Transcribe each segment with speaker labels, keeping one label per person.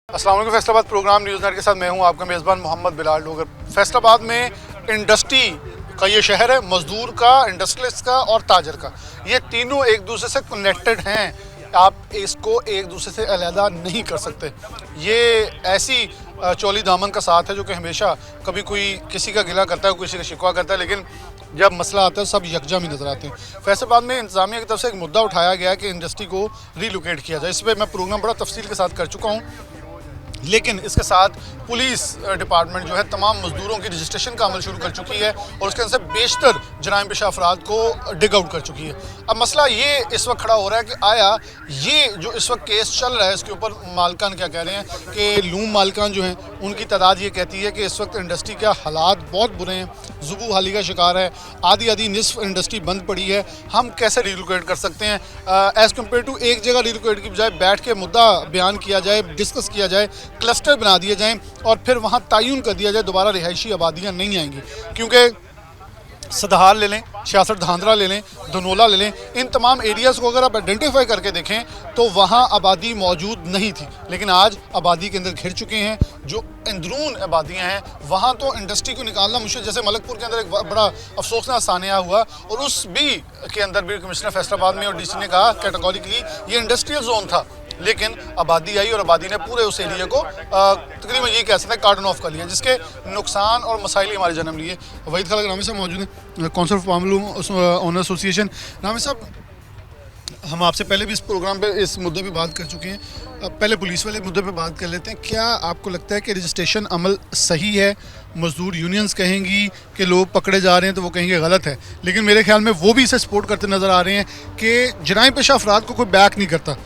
Speaker 1: अस्सलाम वालेकुम। Faisalabad programme news net के साथ मैं हूं आपका मेज़बान मोहम्मद बिलाल डोगर। फैसलाबाद में इंडस्ट्री का ये शहर है, मज़दूर का, इंडस्ट्रियलिस्ट का और ताजर का। ये तीनों एक दूसरे से कनेक्टेड हैं, आप इसको एक दूसरे से अलहदा नहीं कर सकते। ये ऐसी चौली दामन का साथ है जो कि हमेशा कभी कोई किसी का गिला करता है, किसी का शिकवा करता है, लेकिन जब मसला आता है सब यकजा में नज़र आते हैं। फैसलाबाद में इंतज़ामिया की तरफ से एक मुद्दा उठाया गया है कि इंडस्ट्री को रीलोकेट किया जाए। इस पर मैं प्रोग्राम बड़ा तफसील के साथ कर चुका हूँ, लेकिन इसके साथ पुलिस डिपार्टमेंट जो है तमाम मज़दूरों की रजिस्ट्रेशन का अमल शुरू कर चुकी है और उसके अंदर बेशतर जराइम पेशा अफराद को डिग आउट कर चुकी है। अब मसला ये इस वक्त खड़ा हो रहा है कि आया ये जो इस वक्त केस चल रहा है इसके ऊपर मालकान क्या कह रहे हैं कि लूम मालकान जो हैं उनकी तादाद ये कहती है कि इस वक्त इंडस्ट्री के हालात बहुत बुरे हैं, ज़ुबू हाली का शिकार है, आधी निसफ इंडस्ट्री बंद पड़ी है। हम कैसे रिलोकेट कर सकते हैं एज़ कम्पेयर टू एक जगह रिलोकेट की बजाय बैठ के मुद्दा बयान किया जाए, डिस्कस किया जाए, क्लस्टर बना दिए जाएं और फिर वहाँ तयन कर दिया जाए दोबारा रिहायशी आबादियाँ नहीं आएंगी। क्योंकि सदहार ले लें, 66 धांधरा ले लें, धनोला ले लें, इन तमाम एरियाज़ को अगर आप आइडेंटिफाई करके देखें तो वहाँ आबादी मौजूद नहीं थी, लेकिन आज आबादी के अंदर घिर चुके हैं। जो अंदरून आबादियाँ हैं वहाँ तो इंडस्ट्री को निकालना मुश्किल। जैसे मलकपुर के अंदर एक बड़ा अफसोसनाक सानिया हुआ और उस भी के अंदर भी कमिश्नर फैसलाबाद में और DC ने कहा कैटेगोरिकली ये इंडस्ट्रियल जोन था, लेकिन आबादी आई और आबादी ने पूरे उस एरिया को तकरीबन ये कह सकते हैं कार्डन ऑफ कर लिया, जिसके नुकसान और मसाइल हमारे जन्म लिए। वहीद खालिक रामी साहब मौजूद हैं, council of powerloom owner association. Rami साहब, हम आपसे पहले भी इस प्रोग्राम पे इस मुद्दे पे बात कर चुके हैं, पहले पुलिस वाले मुद्दे पे बात कर लेते हैं। क्या आपको लगता है कि रजिस्ट्रेशन अमल सही है? मज़दूर यूनियंस कहेंगी कि लोग पकड़े जा रहे हैं तो वो कहेंगे गलत है, लेकिन मेरे ख्याल में वो भी इसे सपोर्ट करते नज़र आ रहे हैं कि जराइम पेशा अफराद को कोई बैक नहीं करता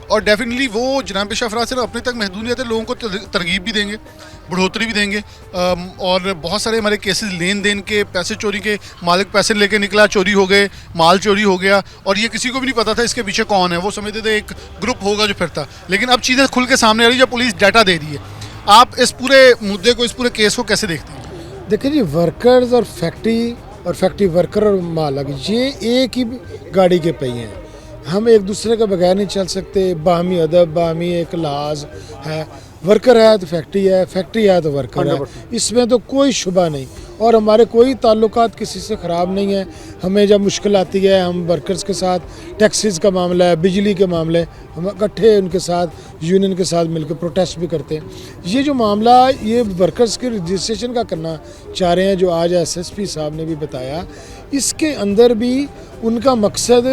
Speaker 1: और डेफिनेटली वो जनाब पेशा अफराद सिर्फ अपने तक महदूद नहीं रहते, लोगों को तरगीब भी देंगे, बढ़ोतरी भी देंगे। और बहुत सारे हमारे केसेस लेन देन के, पैसे चोरी के, मालिक पैसे लेके निकला, चोरी हो गए, माल चोरी हो गया और ये किसी को भी नहीं पता था इसके पीछे कौन है। वो समझते थे एक ग्रुप होगा जो फिरता, लेकिन अब चीज़ें खुल के सामने आ रही है जब पुलिस डाटा दे रही है। आप इस पूरे मुद्दे को, इस पूरे केस को कैसे देखते हैं?
Speaker 2: देखिए जी, वर्कर्स और फैक्ट्री वर्कर और मालक ये एक ही गाड़ी के पहिए हैं। हम एक दूसरे के बगैर नहीं चल सकते। बाहमी अदब, बाहमी एक लिहाज है। वर्कर है तो फैक्ट्री है, फैक्ट्री है तो वर्कर है, इसमें तो कोई शुबा नहीं। और हमारे कोई ताल्लुकात किसी से ख़राब नहीं है। हमें जब मुश्किल आती है हम वर्कर्स के साथ, टैक्सीज़ का मामला है, बिजली के मामले, हम इकट्ठे उनके साथ यूनियन के साथ मिलकर प्रोटेस्ट भी करते हैं। ये जो मामला ये वर्कर्स के रजिस्ट्रेशन का करना चाह रहे हैं, जो आज SSP साहब ने भी बताया, इसके अंदर भी उनका मकसद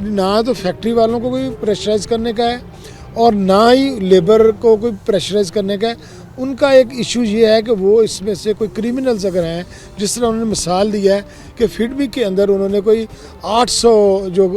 Speaker 2: ना तो फैक्ट्री वालों को कोई प्रेशराइज़ करने का है और ना ही लेबर को कोई प्रेशराइज़ करने का है। उनका एक इशू ये है कि वो इसमें से कोई क्रिमिनल्स अगर हैं, जिस तरह उन्होंने मिसाल दिया है कि फिडमी के अंदर उन्होंने कोई 800 जो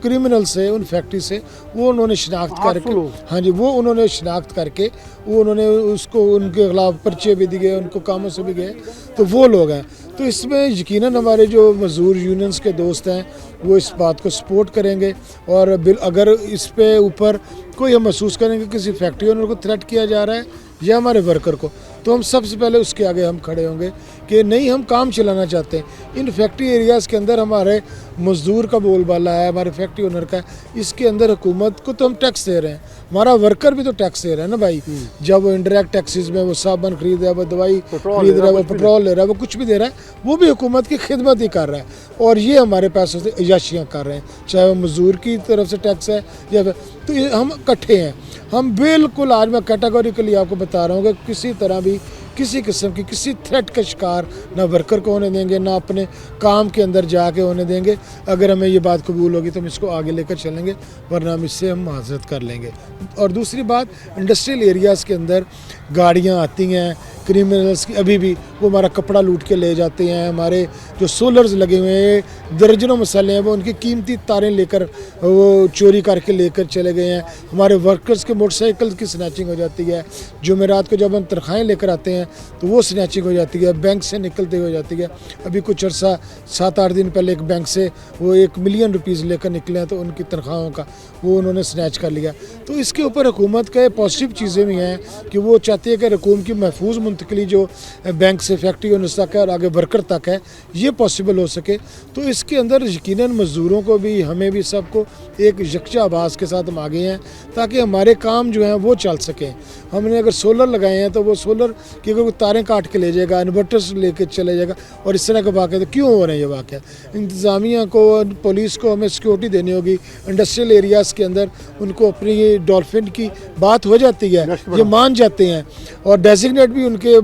Speaker 2: क्रिमिनल्स है उन फैक्ट्री से वो उन्होंने शिनाख्त करके, हाँ जी, वो उन्होंने शिनाख्त करके वो उन्होंने उसको उनके खिलाफ पर्चे भी दिए, उनको कामों से भी गए, तो वो लोग हैं। तो इसमें यकीनन हमारे जो मज़दूर यूनियंस के दोस्त हैं वो इस बात को सपोर्ट करेंगे और अगर इस पे ऊपर कोई हम महसूस करेंगे किसी फैक्ट्री ओनर को थ्रेट किया जा रहा है या हमारे वर्कर को, तो हम सबसे पहले उसके आगे हम खड़े होंगे कि नहीं, हम काम चलाना चाहते हैं। इन फैक्ट्री एरियाज़ के अंदर हमारे मज़दूर का बोलबाला है, हमारे फैक्ट्री ओनर का, इसके अंदर हुकूमत को तो हम टैक्स दे रहे हैं, हमारा वर्कर भी तो टैक्स दे रहा है ना भाई। जब वो इंडायरेक्ट टैक्सेस में वो साबुन खरीद रहा है, वो दवाई खरीद रहा है, वो पेट्रोल ले रहा है, वो कुछ भी दे रहा है, वो भी हुकूमत की खिदमत ही कर रहा है। और ये हमारे पैसों से अयाशियाँ कर रहे हैं, चाहे वो मज़दूर की तरफ से टैक्स है या तो ये हम इकट्ठे हैं। हम बिल्कुल, आज मैं कैटेगोरिकली आपको बता रहा हूँ कि किसी तरह भी किसी किस्म की किसी थ्रेट का शिकार ना वर्कर को होने देंगे, ना अपने काम के अंदर जाके होने देंगे। अगर हमें ये बात कबूल होगी तो हम इसको आगे लेकर चलेंगे, वरना हम इससे हम माजरत कर लेंगे। और दूसरी बात, इंडस्ट्रियल एरियाज़ के अंदर गाड़ियाँ आती हैं क्रिमिनल्स की, अभी भी वो हमारा कपड़ा लूट के ले जाते हैं। हमारे जो सोलर्स लगे हुए हैं, दर्जनों मसाले हैं, वो उनकी कीमती तारें लेकर वो चोरी करके लेकर चले गए हैं। हमारे वर्कर्स के मोटरसाइकिल की स्नैचिंग हो जाती है। जुमेरात को जब हम तनख्वाहें लेकर आते हैं तो वो स्नैचिंग हो जाती है, बैंक से निकलते हो जाती है। अभी कुछ अर्सा 7-8 दिन पहले एक बैंक से वो 1 मिलियन रुपीज़ लेकर निकले हैं, तो उनकी तनख्वाहों का वो उन्होंने स्नैच कर लिया। तो इसके ऊपर हुकूमत का पॉजिटिव चीज़ें भी हैं कि वो चाहती है कि रकूम की महफूज वर्टिकली जो बैंक से फैक्ट्री ओनर्स तक है और आगे वर्कर तक है, ये पॉसिबल हो सके। तो इसके अंदर यकीनन मज़दूरों को भी, हमें भी, सबको एक यकजा आवाज़ के साथ हम आगे हैं ताकि हमारे काम जो हैं वो चल सकें। हमने अगर सोलर लगाए हैं तो वो सोलर की अगर तारें काट के ले जाएगा, इन्वर्टर्स लेके चले जाएगा, और इस तरह के वाक़े तो क्यों हो रहे हैं ये वाक़े। इंतज़ामिया को, पुलिस को हमें सिक्योरिटी देनी होगी। इंडस्ट्रियल एरियाज़ के अंदर उनको अपनी डॉल्फिन की बात हो जाती है, ये मान जाते हैं और डेजिग्नेट भी उनके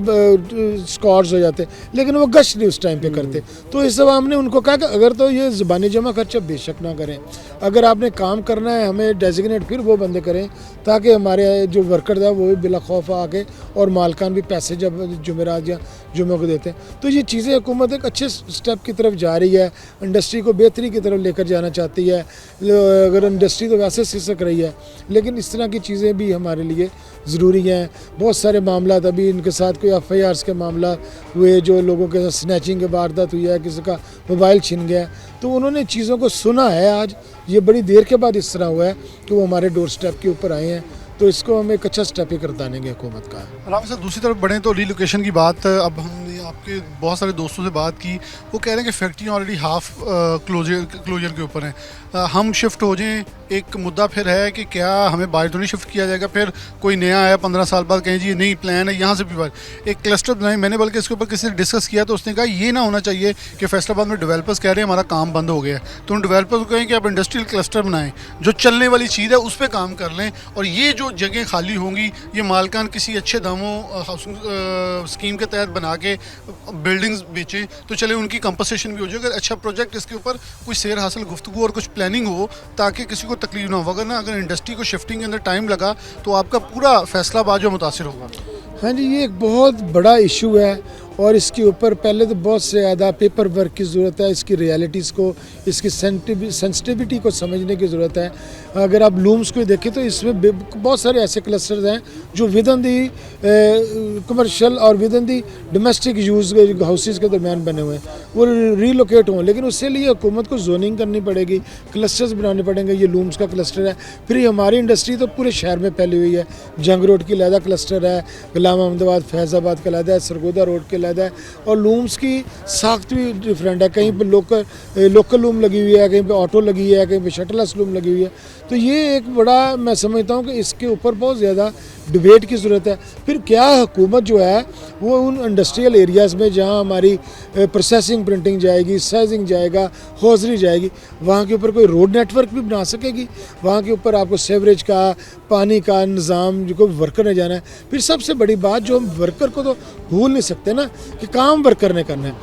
Speaker 2: स्क्वाड्स हो जाते हैं, लेकिन वो गश्त नहीं उस टाइम पे करते। तो इस सब हमने उनको कहा कि अगर तो ये ज़बानी जमा खर्चा बेशक ना करें, अगर आपने काम करना है हमें डेजिग्नेट फिर वो बंदे करें ताकि हमारे जो वर्कर है वो भी बिला खौफ आके, और मालकान भी पैसे जब जुमेरात या जुमे को देते हैं। तो ये चीज़ें हुकूमत एक अच्छे स्टेप की तरफ जा रही है, इंडस्ट्री को बेहतरी की तरफ लेकर जाना चाहती है। अगर इंडस्ट्री तो वैसे सिसक रही है, लेकिन इस तरह की चीज़ें भी हमारे लिए ज़रूरी हैं। बहुत सारे मामला अभी इनके साथ कोई FIRs के मामला हुए, जो लोगों के साथ स्नैचिंग की वारदात हुई है, किसी का मोबाइल छिन गया, तो उन्होंने चीज़ों को सुना है। आज ये बड़ी देर के बाद इस तरह हुआ है कि वो हमारे डोर स्टेप के ऊपर आए हैं, तो इसको हम एक अच्छा स्टेप ही करतानेंगे हुकूमत का।
Speaker 1: राम सर, दूसरी तरफ बढ़ें तो रीलोकेशन की बात, अब हमने आपके बहुत सारे दोस्तों से बात की, वो कह रहे हैं कि फैक्ट्री ऑलरेडी हाफ क्लोजर के ऊपर हैं। हम शिफ्ट हो जाएं, एक मुद्दा फिर है कि क्या हमें बाहर तो नहीं शिफ्ट किया जाएगा, फिर कोई नया आया 15 साल बाद कहें जी नहीं प्लान है यहाँ से भी बाहर एक क्लस्टर बनाए। मैंने बल्कि इसके ऊपर किसी से डिस्कस किया तो उसने कहा ये ना होना चाहिए कि फैसलाबाद में डेवलपर्स कह रहे हैं हमारा काम बंद हो गया है, तो उन डेवलपर्स को कहें कि आप इंडस्ट्रियल क्लस्टर बनाएं, जो चलने वाली चीज़ है उस पर काम कर लें, और ये जो जगह खाली होंगी ये मालकान किसी अच्छे दामों हाउसिंग स्कीम के तहत बना के बिल्डिंग्स बेचें, तो चले उनकी कंपनसेशन भी हो जाए। अगर अच्छा प्रोजेक्ट इसके ऊपर कुछ शेयर हासिल गुफ्तगू और कुछ प्लानिंग हो ताकि किसी को तकलीफ ना हो, वरना अगर इंडस्ट्री को शिफ्टिंग के अंदर टाइम लगा तो आपका पूरा फैसलाबाद जो मुतासिर होगा।
Speaker 2: हाँ जी, ये एक बहुत बड़ा इशू है और इसके ऊपर पहले तो बहुत से ज़्यादा पेपर वर्क की ज़रूरत है, इसकी रियलिटीज़ को, इसकी सेंसिटिविटी को समझने की ज़रूरत है। अगर आप लूम्स को देखें तो इसमें बहुत सारे ऐसे क्लस्टर्स हैं जो विद इन दी कमर्शियल और with in the domestic use houses के दरमियान बने हुए हैं, वो रीलोकेट हों, लेकिन उसके लिए हुकूमत को जोनिंग करनी पड़ेगी, क्लस्टर्स बनाने पड़ेंगे। ये लूम्स का क्लस्टर है, फिर हमारी इंडस्ट्री तो पूरे शहर में फैली हुई है। जंग रोड की अलहदा क्लस्टर है, गुलाम अहमदाबाद फैज़ाबाद का अलहदा है, सरगोदा रोड के है, और लूम्स की साख्त भी डिफरेंट है। कहीं पे लोकल लूम लगी हुई है, कहीं पे ऑटो लगी है, कहीं पे शटलस लूम लगी हुई है। तो ये एक बड़ा, मैं समझता हूँ कि इसके ऊपर बहुत ज़्यादा डिबेट की ज़रूरत है। फिर क्या हुकूमत जो है वो उन इंडस्ट्रियल एरियाज़ में जहाँ हमारी प्रोसेसिंग प्रिंटिंग जाएगी, साइजिंग जाएगा, हौजरी जाएगी, वहाँ के ऊपर कोई रोड नेटवर्क भी बना सकेगी। वहाँ के ऊपर आपको सेवरेज का, पानी का निज़ाम जो वर्कर ने जाना है। फिर सबसे बड़ी बात जो हम वर्कर को तो भूल नहीं सकते ना कि काम वर्कर ने करना है।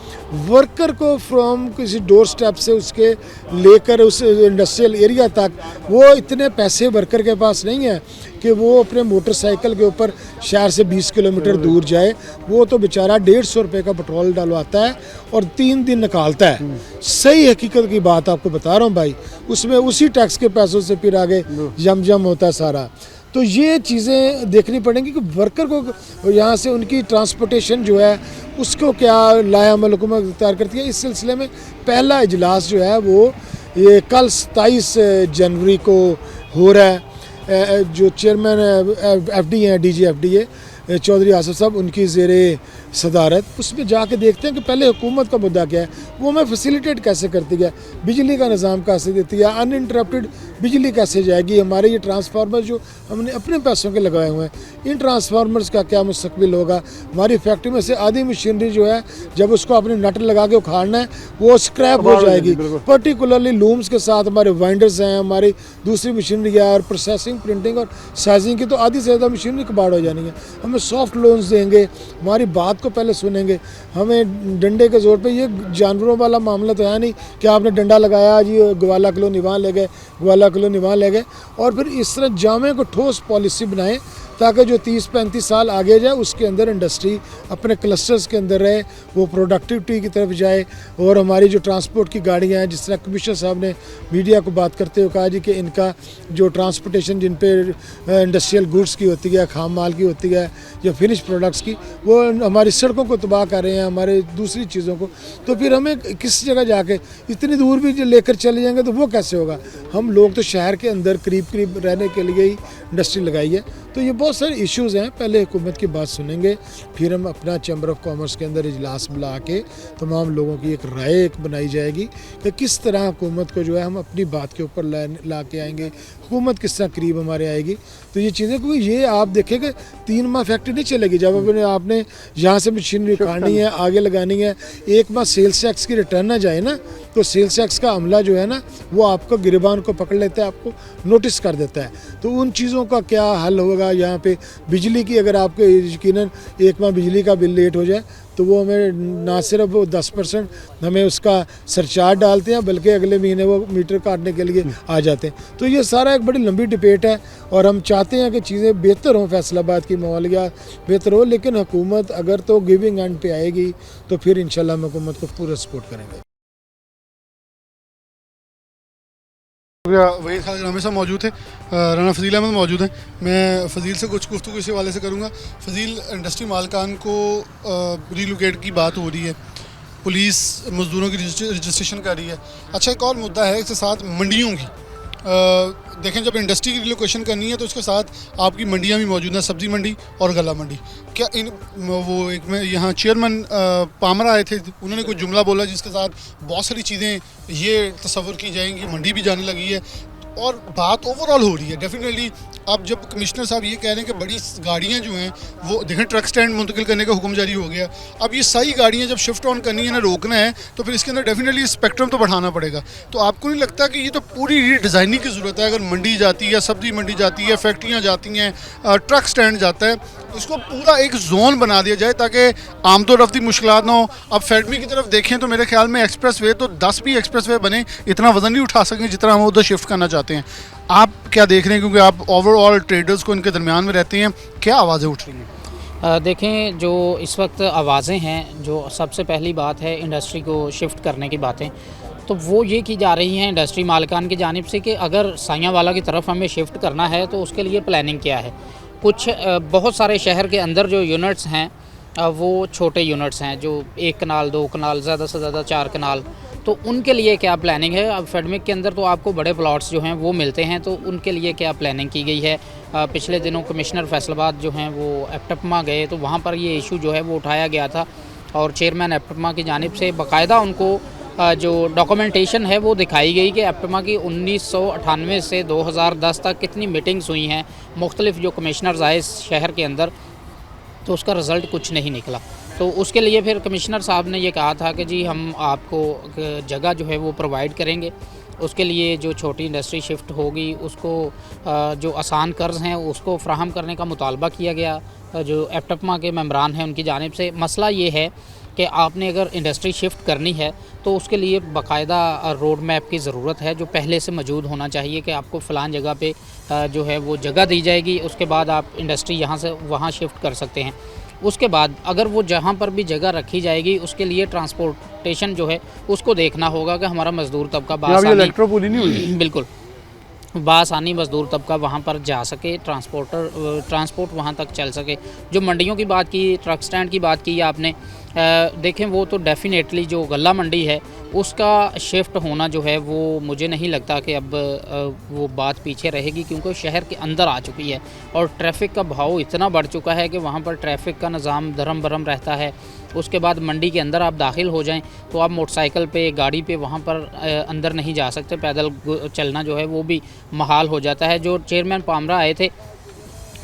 Speaker 2: वर्कर को फ्रॉम किसी डोर स्टेप से उसके लेकर उस इंडस्ट्रियल एरिया तक, वो इतने पैसे वर्कर के पास नहीं है कि वो अपने मोटरसाइकिल के ऊपर शहर से 20 किलोमीटर दूर जाए। वो तो बेचारा 150 रुपये का पेट्रोल डलवाता है और 3 दिन निकालता है। सही हकीकत की बात आपको बता रहा हूँ भाई, उसमें उसी टैक्स के पैसों से फिर आगे जम होता है सारा। तो ये चीज़ें देखनी पड़ेंगी कि वर्कर को यहाँ से उनकी ट्रांसपोर्टेशन जो है उसको क्या लायामल हुकूमत इख्तियार करती है। इस सिलसिले में पहला इजलास जो है वो ये कल 27 जनवरी को हो रहा है। जो चेयरमैन FD हैं, DG FDA चौधरी आसिफ साहब, उनकी ज़ेरे सदारत, उसमें जाके देखते हैं कि पहले हुकूमत का मुद्दा क्या है, वो हमें फैसिलिटेट कैसे करती है, बिजली का निज़ाम कैसे देती है, अनइंटरप्टेड बिजली कैसे जाएगी। हमारे ये ट्रांसफार्मर जो हमने अपने पैसों के लगाए हुए हैं, इन ट्रांसफार्मर्स का क्या मुस्तकबिल होगा। हमारी फैक्ट्री में से आधी मशीनरी जो है जब उसको अपने नट लगा के उखाड़ना है वो स्क्रैप हो जाएगी। पर्टिकुलरली लूम्स के साथ हमारे वाइंडर्स हैं, हमारी दूसरी मशीनरी है, और प्रोसेसिंग, प्रिंटिंग और साइजिंग की तो आधी से ज़्यादा मशीनरी कबाड़ हो जानी है। हमें सॉफ्ट लोन्स देंगे, हमारी बात को पहले सुनेंगे, हमें डंडे के ज़ोर पे, ये जानवरों वाला मामला तो है नहीं कि आपने डंडा लगाया जी ग्वाला कॉलोनी वहाँ ले गए, ग्वाला कॉलोनी वहाँ ले गए। और फिर इस तरह जामे को ठोस पॉलिसी बनाएं ताकि जो 30-35 साल आगे जाए उसके अंदर इंडस्ट्री अपने क्लस्टर्स के अंदर रहे, वो प्रोडक्टिविटी की तरफ जाए। और हमारी जो ट्रांसपोर्ट की गाड़ियाँ हैं, जिस तरह कमिश्नर साहब ने मीडिया को बात करते हुए कहा जी कि इनका जो ट्रांसपोर्टेशन जिन पे इंडस्ट्रियल गुड्स की होती है, खाम माल की होती है या फिनिश प्रोडक्ट्स की, वो हमारी सड़कों को तबाह कर रहे हैं, हमारे दूसरी चीज़ों को। तो फिर हमें किस जगह जाके इतनी दूर भी लेकर चले जाएंगे तो वो कैसे होगा। हम लोग तो शहर के अंदर करीब रहने के लिए ही इंडस्ट्री लगाई है, तो ये बहुत सारे इश्यूज़ हैं। पहले हुकूमत की बात सुनेंगे, फिर हम अपना चैम्बर ऑफ कॉमर्स के अंदर इजलास बुला के तमाम लोगों की एक राय एक बनाई जाएगी कि किस तरह हुकूमत को जो है हम अपनी बात के ऊपर ला के आएंगे, हुकूमत किस तरह करीब हमारे आएगी। तो ये चीज़ें, क्योंकि ये आप देखें कि 3 माह फैक्ट्री नहीं चलेगी। जब अपने आपने यहाँ से मशीनरी उठानी है, आगे लगानी है, 1 माह सेल्स टैक्स की रिटर्न ना जाए ना, तो सेल्स टैक्स का अमला जो है ना वो आपको गिरबान को पकड़ लेता है, आपको नोटिस कर देता है। तो उन चीज़ों का क्या हल होगा। यहाँ पे बिजली की, अगर आपको यकीनन 1 माह बिजली का बिल लेट हो जाए तो वो हमें ना सिर्फ वो 10% हमें उसका सरचार्ज डालते हैं, बल्कि अगले महीने वो मीटर काटने के लिए आ जाते हैं। तो ये सारा एक बड़ी लंबी डिबेट है और हम चाहते हैं कि चीज़ें बेहतर हों, फैसलाबाद की माहौलियात बेहतर हो। लेकिन हुकूमत अगर तो गिविंग एंड पे आएगी तो फिर इंशाल्लाह हम हुकूमत को पूरा सपोर्ट करेंगे।
Speaker 1: वही खालिद हमेशा मौजूद थे, राना फजील अहमद मौजूद हैं। मैं फ़जील से कुछ गुफ्तगू इसी वाले से करूँगा। फ़जील, इंडस्ट्री मालकान को रीलोकेट की बात हो रही है, पुलिस मज़दूरों की रजिस्ट्रेशन कर रही है। अच्छा, एक और मुद्दा है इसके साथ मंडियों की। देखें, जब इंडस्ट्री की रिलोकेशन करनी है तो उसके साथ आपकी मंडियाँ भी मौजूद हैं, सब्ज़ी मंडी और गला मंडी। क्या इन वो एक में यहाँ चेयरमैन पामरा आए थे, उन्होंने कोई जुमला बोला जिसके साथ बहुत सारी चीज़ें ये तस्वर की जाएंगी, मंडी भी जाने लगी है और बात ओवरऑल हो रही है। डेफिनेटली अब जब कमिश्नर साहब ये कह रहे हैं कि बड़ी गाड़ियाँ जो हैं वो देखें, ट्रक स्टैंड मुंतकिल करने का हुक्म जारी हो गया। अब ये सारी गाड़ियाँ जब शिफ्ट ऑन करनी है ना, रोकना है, तो फिर इसके अंदर डेफिनेटली स्पेक्ट्रम तो बढ़ाना पड़ेगा। तो आपको नहीं लगता कि ये तो पूरी रीडिज़ाइनिंग की ज़रूरत है? अगर मंडी जाती है, सब्ज़ी मंडी जाती है, फैक्ट्रियाँ जाती हैं, ट्रक स्टैंड जाता है, तो इसको पूरा एक जोन बना दिया जाए ताकि आमदोरफ्ती मुश्किलात ना हो। अब फेडमी की तरफ देखें तो मेरे ख्याल में एक्सप्रेस वे तो 10 भी एक्सप्रेस वे बने, इतना वज़न नहीं उठा सकें जितना हम उधर शिफ्ट करना चाहते हैं। आप क्या देख रहे हैं, क्योंकि आप ओवरऑल ट्रेडर्स को इनके दरमियान में रहते हैं, क्या आवाज़ें उठ रही हैं?
Speaker 3: देखें, जो इस वक्त आवाज़ें हैं, जो सबसे पहली बात है इंडस्ट्री को शिफ्ट करने की बातें, तो वो ये की जा रही हैं इंडस्ट्री मालिकान की जानिब से कि अगर साइयावाला की तरफ हमें शिफ्ट करना है तो उसके लिए प्लानिंग क्या है। कुछ बहुत सारे शहर के अंदर जो यूनिट्स हैं वो छोटे यूनिट्स हैं, जो 1 कनाल 2 कनाल, ज़्यादा से ज़्यादा 4 कनाल, तो उनके लिए क्या प्लानिंग है। अब फेडमिक के अंदर तो आपको बड़े प्लॉट्स जो हैं वो मिलते हैं, तो उनके लिए क्या प्लानिंग की गई है। पिछले दिनों कमिश्नर फैसलाबाद जो हैं वो एप्टमा गए, तो वहाँ पर ये इशू जो है वो उठाया गया था और चेयरमैन एप्टमा की जानिब से बाकायदा उनको जो डॉक्यूमेंटेशन है वो दिखाई गई कि एप्टमा की 1998 से 2010 तक कितनी मीटिंग्स हुई हैं, मुख्तलिफ जो कमिश्नर्स आए शहर के अंदर, तो उसका रिज़ल्ट कुछ नहीं निकला। तो उसके लिए फिर कमिश्नर साहब ने ये कहा था कि जी हम आपको जगह जो है वो प्रोवाइड करेंगे, उसके लिए जो छोटी इंडस्ट्री शिफ्ट होगी उसको जो आसान कर्ज़ हैं उसको फ्राहम करने का मुतालबा किया गया जो एप्टमा के मेंबरान हैं उनकी जानिब से। मसला ये है कि आपने अगर इंडस्ट्री शिफ्ट करनी है तो उसके लिए बाकायदा रोड मैप की ज़रूरत है, जो पहले से मौजूद होना चाहिए कि आपको फ़लान जगह पे जो है वो जगह दी जाएगी, उसके बाद आप इंडस्ट्री यहाँ से वहाँ शिफ्ट कर सकते हैं। उसके बाद अगर वो जहाँ पर भी जगह रखी जाएगी उसके लिए ट्रांसपोर्टेशन जो है उसको देखना होगा कि हमारा मज़दूर तबका बिल्कुल बासानी मज़दूर तबका वहाँ पर जा सके, ट्रांसपोर्ट वहाँ तक चल सके। जो मंडियों की बात की, ट्रक स्टैंड की बात की आपने, देखें वो तो डेफ़िनेटली जो गला मंडी है उसका शिफ्ट होना जो है वो मुझे नहीं लगता कि अब वो बात पीछे रहेगी, क्योंकि शहर के अंदर आ चुकी है और ट्रैफ़िक का भाव इतना बढ़ चुका है कि वहाँ पर ट्रैफ़िक का निज़ाम धर्म भरम रहता है। उसके बाद मंडी के अंदर आप दाखिल हो जाएं तो आप मोटरसाइकिल पे, गाड़ी पे वहाँ पर अंदर नहीं जा सकते, पैदल चलना जो है वो भी महाल हो जाता है। जो चेयरमैन पामरा आए थे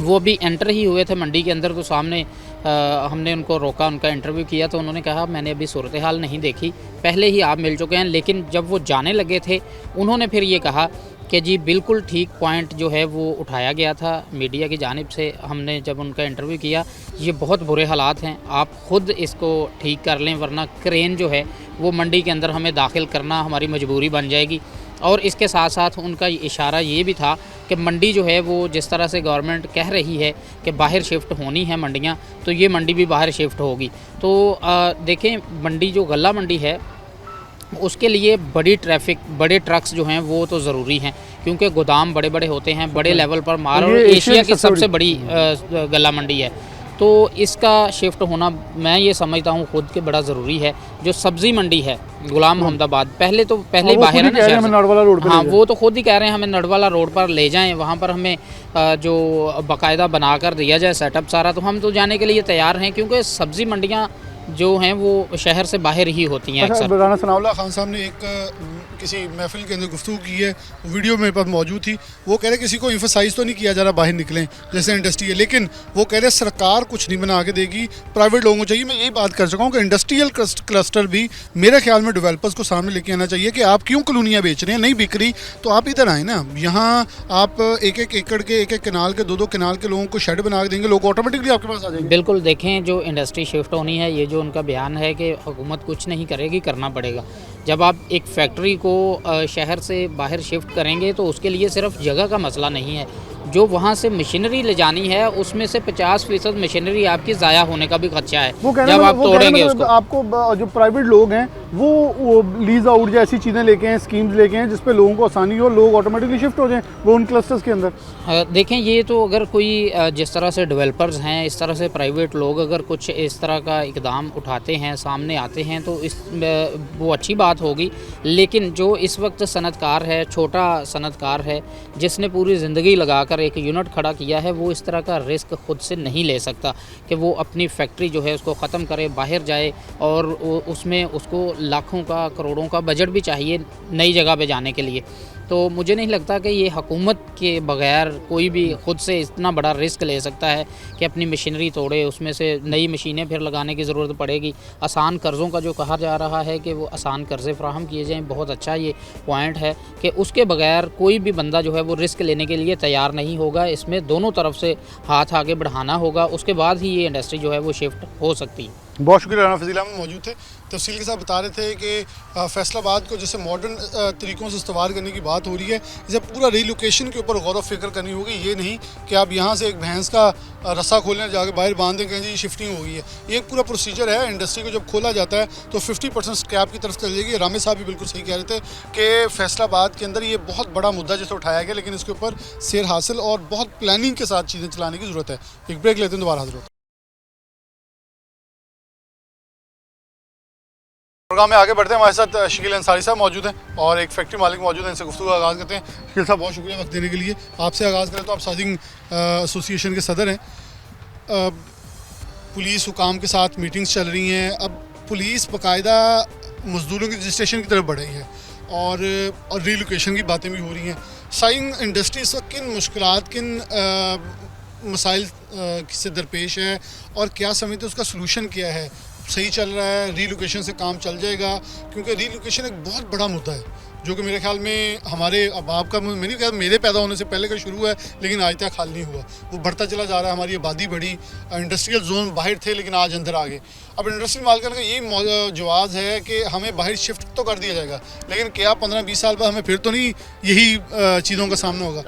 Speaker 3: वो भी एंटर ही हुए थे मंडी के अंदर, तो सामने हमने उनको रोका, उनका इंटरव्यू किया, तो उन्होंने कहा मैंने अभी सूरत हाल नहीं देखी, पहले ही आप मिल चुके हैं। लेकिन जब वो जाने लगे थे उन्होंने फिर ये कहा कि जी बिल्कुल ठीक पॉइंट जो है वो उठाया गया था मीडिया की जानिब से। हमने जब उनका इंटरव्यू किया, ये बहुत बुरे हालात हैं, आप ख़ुद इसको ठीक कर लें वरना क्रेन जो है वो मंडी के अंदर हमें दाखिल करना हमारी मजबूरी बन जाएगी। और इसके साथ साथ उनका इशारा ये भी था कि मंडी जो है वो जिस तरह से गवर्नमेंट कह रही है कि बाहर शिफ्ट होनी है मंडियाँ, तो ये मंडी भी बाहर शिफ्ट होगी। तो देखें, मंडी जो गला मंडी है उसके लिए बड़ी ट्रैफिक, बड़े ट्रक्स जो हैं वो तो ज़रूरी हैं, क्योंकि गोदाम बड़े बड़े होते हैं, बड़े लेवल पर माल, और एशिया की सबसे बड़ी गला मंडी है। तो इसका शिफ्ट होना मैं ये समझता हूँ खुद के बड़ा ज़रूरी है। जो सब्ज़ी मंडी है गुलाम मोहम्मदाबाद, पहले ही
Speaker 4: वो
Speaker 3: बाहर
Speaker 4: खुद ही
Speaker 3: है
Speaker 4: कह रहे हैं
Speaker 3: ना
Speaker 4: हमें
Speaker 3: शहर से।
Speaker 4: नडवाला रोड पे
Speaker 3: हाँ,
Speaker 4: ले जाएं।
Speaker 3: वो तो खुद ही कह रहे हैं हमें नडवाला रोड पर ले जाएं, वहाँ पर हमें जो बाकायदा बनाकर दिया जाए सेटअप सारा, तो हम तो जाने के लिए तैयार हैं, क्योंकि सब्ज़ी मंडियाँ जो हैं वो शहर से बाहर ही होती हैं
Speaker 4: अच्छा,
Speaker 3: अक्सर।
Speaker 4: राना सनाउल्लाह
Speaker 1: अब्दुल्ला खान साहब ने एक किसी महफिल के अंदर गुफ्तगू की है, वीडियो मेरे पास मौजूद थी। वो कह रहे किसी को एम्फसाइज तो नहीं किया जा रहा बाहर निकलें जैसे इंडस्ट्री है, लेकिन वो कह रहे सरकार कुछ नहीं बना के देगी, प्राइवेट लोगों को चाहिए। मैं यही बात कर सका हूँ कि इंडस्ट्रियल क्लस्टर भी मेरे ख्याल में डेवलपर्स को सामने लेके आना चाहिए कि आप क्यों कॉलोनियाँ बेच रहे हैं, नहीं बिक रही तो आप इधर आए ना। यहाँ आप एक एक एकड़ के, एक एक कनाल के, दो दो कनाल के लोगों को शेड बना के देंगे, लोग ऑटोमेटिकली आपके पास आ जाएंगे।
Speaker 3: बिल्कुल, देखें जो इंडस्ट्री शिफ्ट होनी है, ये जो उनका बयान है कि हुकूमत कुछ नहीं करेगी, करना पड़ेगा। जब आप एक फैक्ट्री को शहर से बाहर शिफ्ट करेंगे तो उसके लिए सिर्फ जगह का मसला नहीं है, जो वहाँ से मशीनरी ले जानी है उसमें से 50% मशीनरी आपकी ज़ाया होने का भी खदशा है
Speaker 4: वो कहने
Speaker 3: जब
Speaker 4: में-
Speaker 3: आप
Speaker 4: वो कहने
Speaker 3: तोड़ेंगे
Speaker 4: में
Speaker 3: उसको।
Speaker 4: आपको जो प्राइवेट लोग हैं वो लीज आउट जैसी चीज़ें लेके हैं, स्कीम्स लेके हैं जिस पे लोगों को आसानी हो, लोग ऑटोमेटिकली शिफ्ट हो जाएं वो उन क्लस्टर्स के अंदर।
Speaker 3: देखें, ये तो अगर कोई जिस तरह से डेवलपर्स हैं, इस तरह से प्राइवेट लोग अगर कुछ इस तरह का इकदाम उठाते हैं, सामने आते हैं, तो वो अच्छी बात होगी। लेकिन जो इस वक्त सनतकार है, छोटा सनतकार है, जिसने पूरी ज़िंदगी लगाकर एक यूनिट खड़ा किया है, वो इस तरह का रिस्क खुद से नहीं ले सकता कि वो अपनी फैक्ट्री जो है उसको ख़त्म करे, बाहर जाए, और उसमें उसको लाखों का, करोड़ों का बजट भी चाहिए नई जगह पे जाने के लिए। तो मुझे नहीं लगता कि ये हुकूमत के बगैर कोई भी खुद से इतना बड़ा रिस्क ले सकता है कि अपनी मशीनरी तोड़े, उसमें से नई मशीनें फिर लगाने की ज़रूरत पड़ेगी। आसान कर्ज़ों का जो कहा जा रहा है कि वो आसान कर्ज़े फ्राहम किए जाएँ, बहुत अच्छा ये पॉइंट है कि उसके बगैर कोई भी बंदा जो है वो रिस्क लेने के लिए तैयार नहीं होगा। इसमें दोनों तरफ से हाथ आगे बढ़ाना होगा, उसके बाद ही ये इंडस्ट्री जो है वो शिफ्ट हो सकती है।
Speaker 1: बहुत शुक्रिया। राना फजील अहमद मौजूद थे, तफसील के साथ बता रहे थे कि फैसलाबाद को जैसे मॉडर्न तरीक़ों से इस्तेमाल करने की बात हो रही है, इसे पूरा रीलोकेशन के ऊपर गौर व फिक्र करनी होगी। ये नहीं कि आप यहाँ से एक भैंस का रस्सा खोलने जाके बाहर बांध दें, कहें जी शिफ्टिंग हो गई है। ये एक पूरा प्रोसीजर है। इंडस्ट्री को जब खोला जाता है तो 50% स्क्रैप की तरफ चल जाएगी। रामे साहब भी बिल्कुल सही कह रहे थे कि फैसलाबाद के अंदर ये बहुत बड़ा मुद्दा जैसे उठाया गया, लेकिन इसके ऊपर सैर हासिल और बहुत प्लानिंग के साथ चीज़ें चलाने की ज़रूरत है। एक ब्रेक लेते हैं, दोबारा हाजिर होते हैं। प्रोग्राम में आगे बढ़ते हैं। हमारे साथ शकील अंसारी साहब मौजूद हैं और एक फैक्ट्री मालिक मौजूद हैं, इनसे गुफ्तगू का आगाज़ करते हैं। शकील साहब, बहुत शुक्रिया वक्त देने के लिए। आपसे आगाज़ करें तो आप साजिंग एसोसिएशन के सदर हैं। पुलिस हुकाम के साथ मीटिंग्स चल रही हैं। अब पुलिस बाकायदा मज़दूरों की रजिस्ट्रेशन की तरफ बढ़ रही है और रीलोकेशन की बातें भी हो रही हैं। साइंग इंडस्ट्री इस वक्त किन मुश्किलात, किन मसाइल से दरपेश है और क्या समझते उसका सलूशन क्या है? सही चल रहा है, रीलोकेशन से काम चल जाएगा? क्योंकि रीलोकेशन एक बहुत बड़ा मुद्दा है जो कि मेरे ख्याल में हमारे अबाब का, मेरे ख्याल मेरे पैदा होने से पहले का शुरू है, लेकिन आज तक हल नहीं हुआ। वो बढ़ता चला जा रहा है। हमारी आबादी बढ़ी, इंडस्ट्रियल जोन बाहर थे लेकिन आज अंदर आ गए। अब इंडस्ट्रियल मालिकान का यही जवाब है कि हमें बाहर शिफ्ट तो कर दिया जाएगा, लेकिन क्या 15-20 साल बाद हमें फिर तो नहीं यही चीज़ों का सामना होगा?